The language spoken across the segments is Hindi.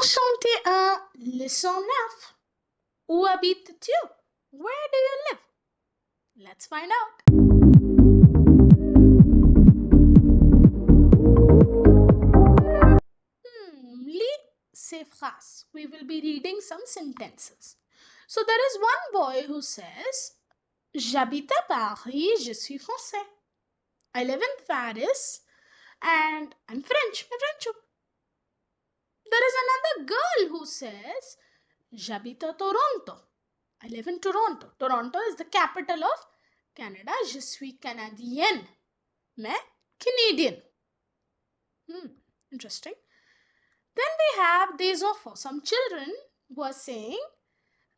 chanter un Le 109. Où habites-tu? Where do you live? Let's find out. Lis ces phrases. We will be reading some sentences. So there is one boy who says, J'habite à Paris, je suis français. I live in Paris and I'm French. मैं French हूँ. There is another girl who says, J'habite à Toronto. I live in Toronto. Toronto is the capital of Canada. Je suis canadienne. मैं Canadian. Interesting. Then we have these of some children who are saying,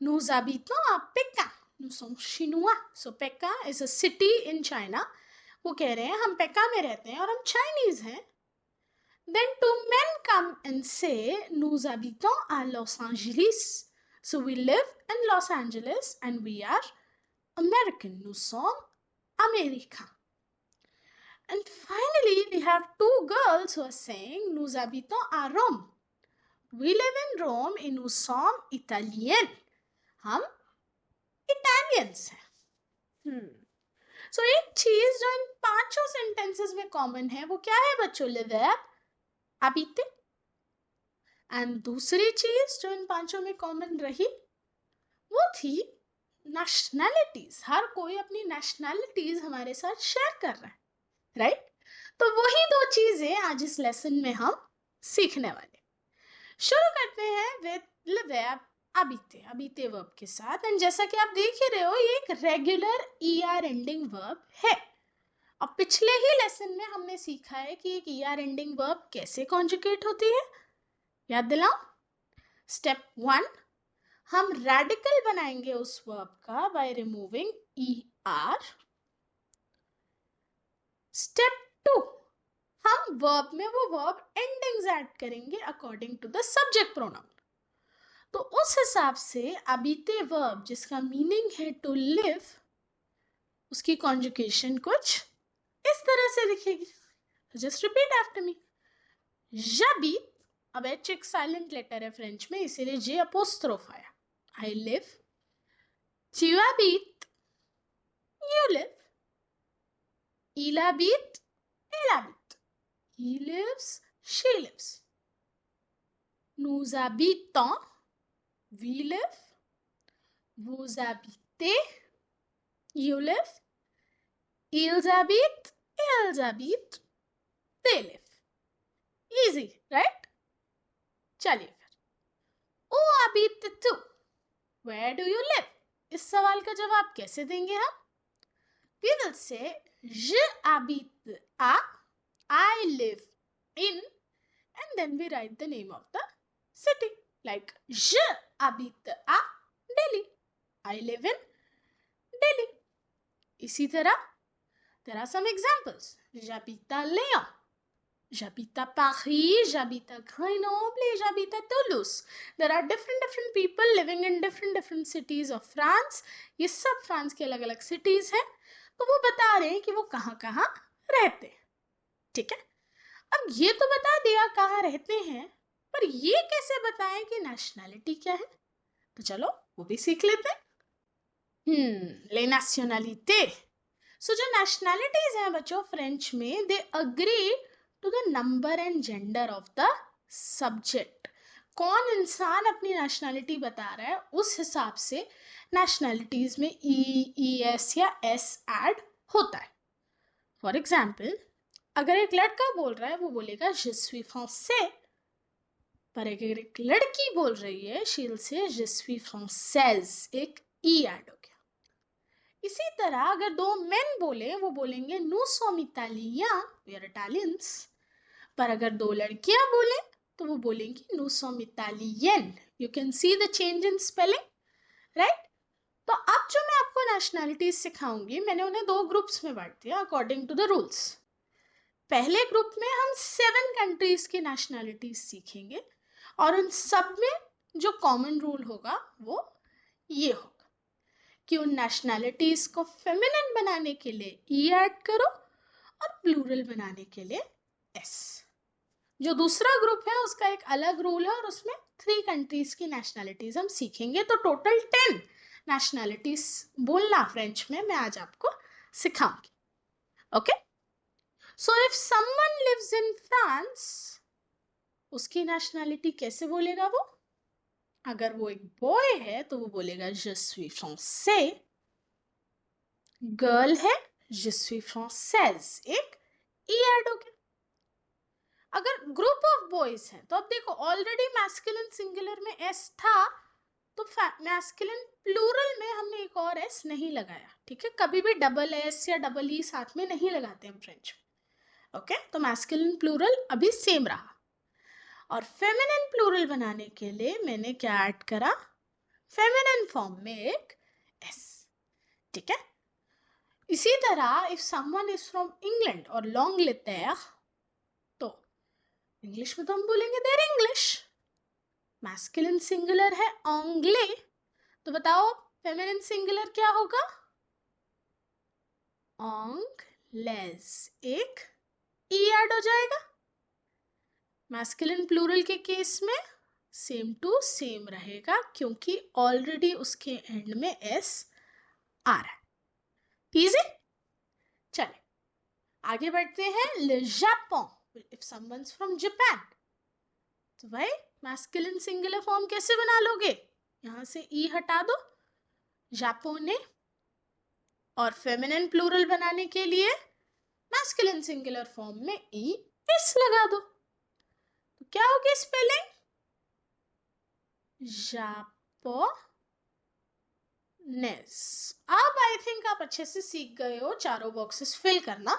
Nous habitons à Pékin. Nous sommes chinois. So Pékin is a city in China. वो कह रहे हैं हम पेका में रहते हैं और हम चाइनीज हैं. Then two men come and say, Nous habitons à Los Angeles. So we live in Los Angeles and we are American. Nous sommes américains. And finally, we have two girls who are saying, Nous habitons à Rome. We live in Rome et nous sommes italiens. हम Italians हैं. So एक चीज जो इन पांचों सेंटेंसेस में कॉमन है वो क्या है बच्चों? Live at, habite. एंड दूसरी चीज जो इन पांचों में कॉमन रही वो थी नेशनैलिटीज. हर कोई अपनी नेशनैलिटीज हमारे साथ शेयर कर रहा है, राइट? तो वही दो चीजें आज इस लेसन में हम सीखने वाले. शुरू करते हैं with live at, habite verb के साथ. एंड जैसा कि आप देख ही रहे हो ये एक रेगुलर ER एंडिंग वर्ब है. अब पिछले ही लेसन में हमने सीखा है कि एक ER एंडिंग वर्ब कैसे कॉन्जुगेट होती है. याद दिलाओ. स्टेप 1, हम रेडिकल बनाएंगे उस वर्ब का बाय रिमूविंग ER. स्टेप 2, हम वर्ब में वो वर्ब एंडिंग्स ऐड करेंगे according to the subject pronoun. तो उस हिसाब से habite वर्ब जिसका मीनिंग है टू लिव, उसकी कॉन्जुगेशन कुछ इस तरह से दिखेगी. Just repeat after me. j'habite, अब एच एक साइलेंट लेटर है फ्रेंच में इसीलिए जे अपोस्ट्रोफ आया. I live, tu habites, you live, il habite, elle habite, he lives, she lives, nous habitons, we live, vous habitez, you live, ils habitent, elles habitent, they live. Easy, right? चलिए फिर. Où habites-tu? Where do you live? इस सवाल का जवाब कैसे देंगे हम? We will say je habite à, I live in, and then we write the name of the city. Like je habite à Delhi. I live in Delhi. इसी तरह there are some examples. J'habite à Lyon. J'habite à Paris, j'habite à Grenoble, j'habite à Toulouse. There are different people living in different cities of France. ये सब फ्रांस के अलग अलग cities हैं. तो वो बता रहे हैं कि वो कहाँ कहाँ रहते हैं. ठीक है. अब ये तो बता दिया कहाँ रहते हैं, पर ये कैसे बताएं कि नेशनैलिटी क्या है? तो चलो वो भी सीख लेते हैं. les nationalités. So जो नेशनैलिटीज हैं बच्चों फ्रेंच में, they agree to the number and gender of the subject. कौन इंसान अपनी नेशनैलिटी बता रहा है उस हिसाब से नेशनैलिटीज में ES या S ऐड होता है. फॉर एग्जाम्पल, अगर एक लड़का बोल रहा है वो बोलेगा je suis français, पर अगर एक लड़की बोल रही है she will say je suis française, एक E ऐड हो गया. इसी तरह अगर दो मेन बोले वो बोलेंगे nous sommes italiens, we are Italians. पर अगर दो लड़कियां बोले तो वो बोलेंगी nous sommes italiennes. You can see the change in spelling, right? तो अब जो मैं आपको नेशनैलिटीज सिखाऊंगी मैंने उन्हें दो ग्रुप्स में बांट दिया अकॉर्डिंग टू द रूल्स. पहले ग्रुप में हम 7 कंट्रीज की नेशनैलिटीज सीखेंगे और उन सब में जो कॉमन रूल होगा वो ये होगा कि उन नेशनैलिटीज को फेमिनिन बनाने के लिए E ऐड करो और प्लूरल बनाने के लिए S. जो दूसरा ग्रुप है उसका एक अलग रूल है और उसमें 3 कंट्रीज की नेशनैलिटीज हम सीखेंगे, तो टोटल 10 नेशनैलिटीज बोलना फ्रेंच में मैं आज आपको सिखाऊंगी। Okay, so if someone lives in France, उसकी नेशनैलिटी कैसे बोलेगा वो? अगर वो एक बॉय है तो वो बोलेगा je suis français, गर्ल है je suis française, एक ई ऐड हो गया। अगर ग्रुप ऑफ बॉयज हैं तो अब देखो ऑलरेडी मैस्कुलिन सिंगुलर में एस था, तो मैस्कुलिन प्लूरल में हमने एक और एस नहीं लगाया, ठीक है? कभी भी डबल एस या डबल ई साथ में नहीं लगाते हम फ्रेंच में। ओके, तो मैस्कुलिन प्लूरल अभी सेम रहा। और फेमिनिन प्लूरल बनाने के लिए मैंने क्या ऐड करा? फेमिनिन फॉर्म में एक एस, ठीक है? इसी तरह if someone is from England और l'Angleterre, तो इंग्लिश में तो हम बोलेंगे देयर इंग्लिश। मैस्कुलिन सिंगुलर है anglais, तो बताओ फेमिनिन सिंगुलर क्या होगा? anglais, एक ई ऐड हो जाएगा। मैस्कुलिन प्लूरल के केस में सेम टू सेम रहेगा क्योंकि ऑलरेडी उसके एंड में एस आ रहा है। इजी? चले आगे बढ़ते हैं। le Japon, if someone's from Japan, तो भाई मैस्कुलिन सिंगुलर फॉर्म कैसे बना लोगे? यहां से ई हटा दो, जापोने, और फेमिनिन प्लूरल बनाने के लिए मैस्कुलिन सिंगुलर फॉर्म में ई एस लगा दो, तो क्या होगी स्पेलिंग? जापोनेस। अब आई थिंक आप अच्छे से सीख गए हो चारों बॉक्सेस फिल करना।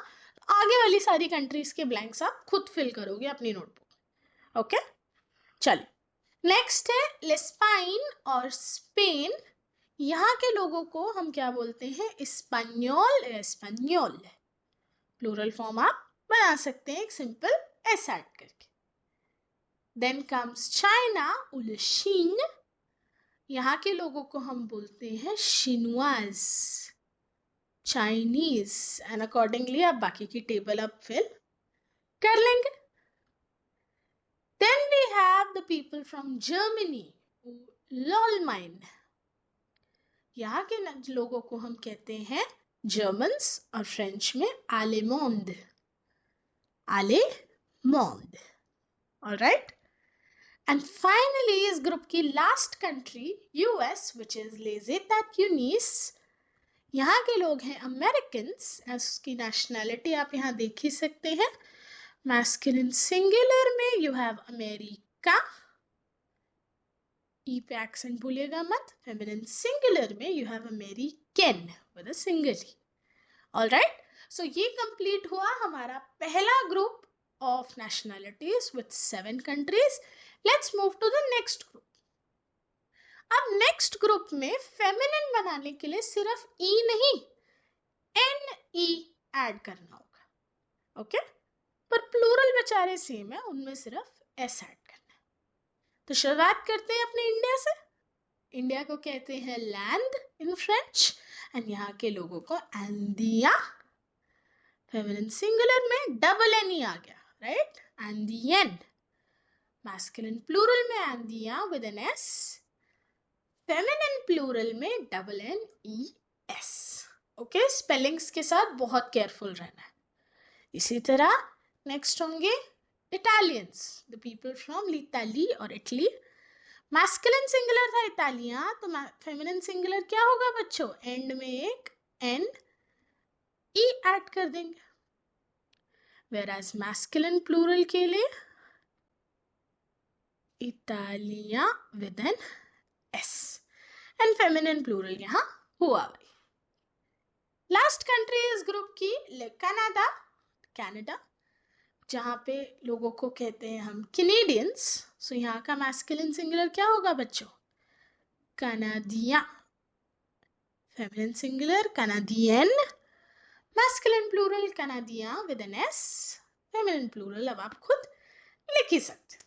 आगे वाली सारी कंट्रीज के ब्लैंक्स आप खुद फिल करोगे अपनी नोटबुक। ओके, चलिए नेक्स्ट है लेस्पाइन और स्पेन। यहाँ के लोगों को हम क्या बोलते हैं? स्पेनियोल, एस्पेनियोल। प्लूरल फॉर्म आप बना सकते हैं एक सिंपल एस ऐड करके। देन कम्स चाइना, उलशीन। यहाँ के लोगों को हम बोलते हैं शिनवाज, चाइनीज, एंड अकॉर्डिंगली आप बाकी की टेबल आप फिल कर लेंगे। Then we have the people from Germany, Lolmein. यहाँ के लोगों को हम कहते हैं जर्मन्स और फ्रेंच में आलेमोंड, आलेमोंड। ऑलराइट, एंड फाइनली इस ग्रुप की last country US, which is les États-Unis। यहाँ के लोग हैं अमेरिकन्स, उसकी नेशनैलिटी आप यहाँ देख ही सकते हैं। मैस्कुलिन सिंगुलर में यू हैव अमेरिका, ई पे एक्सेंट भूलिएगा मत। फेमिनिन सिंगुलर में यू हैव अमेरिकन with a single E. Alright, so ये कंप्लीट हुआ हमारा पहला group of nationalities with 7 countries. Let's move to the next group. अब नेक्स्ट ग्रुप में फेमिनिन बनाने के लिए सिर्फ ई नहीं, एन ई ऐड करना होगा। ओके, पर प्लूरल बेचारे सेम है, उनमें सिर्फ एस ऐड करना है। तो शुरुआत करते हैं अपने इंडिया से। इंडिया को कहते हैं लैंड इन फ्रेंच, एंड यहाँ के लोगों को एंडिया। फेमिनिन सिंगुलर में डबल एन ई आ गया, राइट? एंडियन। मैस्कुलिन प्लूरल में एंडिया with N S, feminine plural में double N E S. Okay, spellings के साथ बहुत केयरफुल रहना है। इसी तरह नेक्स्ट होंगे Italians, the people from Italy और इटली। मैस्कुलिन सिंगुलर था इटालिया, तो फेमिनिन सिंगुलर क्या होगा बच्चों? एंड में एक एन ई ऐड कर देंगे। वेराज मैस्कुलिन प्लूरल के लिए इटालिया with N S, and feminine plural यहां हुआ भाई। लास्ट कंट्री इस ग्रुप की कनाडा, कनाडा, जहाँ पे लोगों को कहते हैं हम कैनेडियंस। सो यहाँ का मैस्कुलिन सिंगुलर क्या होगा बच्चों? कनाडिया। Feminine singular Canadian, masculine plural कनाडिया with N S, feminine plural अब आप खुद लिख ही सकते।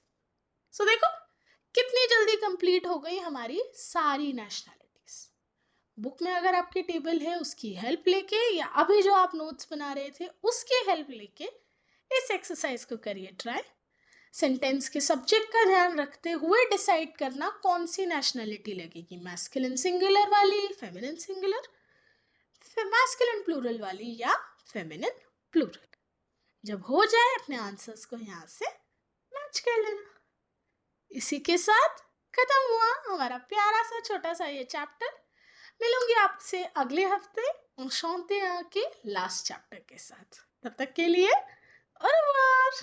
सो देखो कितनी जल्दी कंप्लीट हो गई हमारी सारी नेशनैलिटीज। बुक में अगर आपकी टेबल है उसकी हेल्प लेके, या अभी जो आप नोट्स बना रहे थे उसकी हेल्प लेके इस एक्सरसाइज को करिए ट्राई। सेंटेंस के सब्जेक्ट का ध्यान रखते हुए डिसाइड करना कौन सी नेशनलिटी लगेगी, मैस्कुलिन सिंगुलर वाली, फेमिनिन सिंगुलर, मैस्कुलिन प्लूरल वाली या फेमिनिन प्लूरल। जब हो जाए अपने आंसर्स को यहाँ से मैच कर लेना। इसी के साथ खत्म हुआ हमारा प्यारा सा छोटा सा ये चैप्टर। मिलूंगी आपसे अगले हफ्ते शांति के लास्ट चैप्टर के साथ। तब तक के लिए और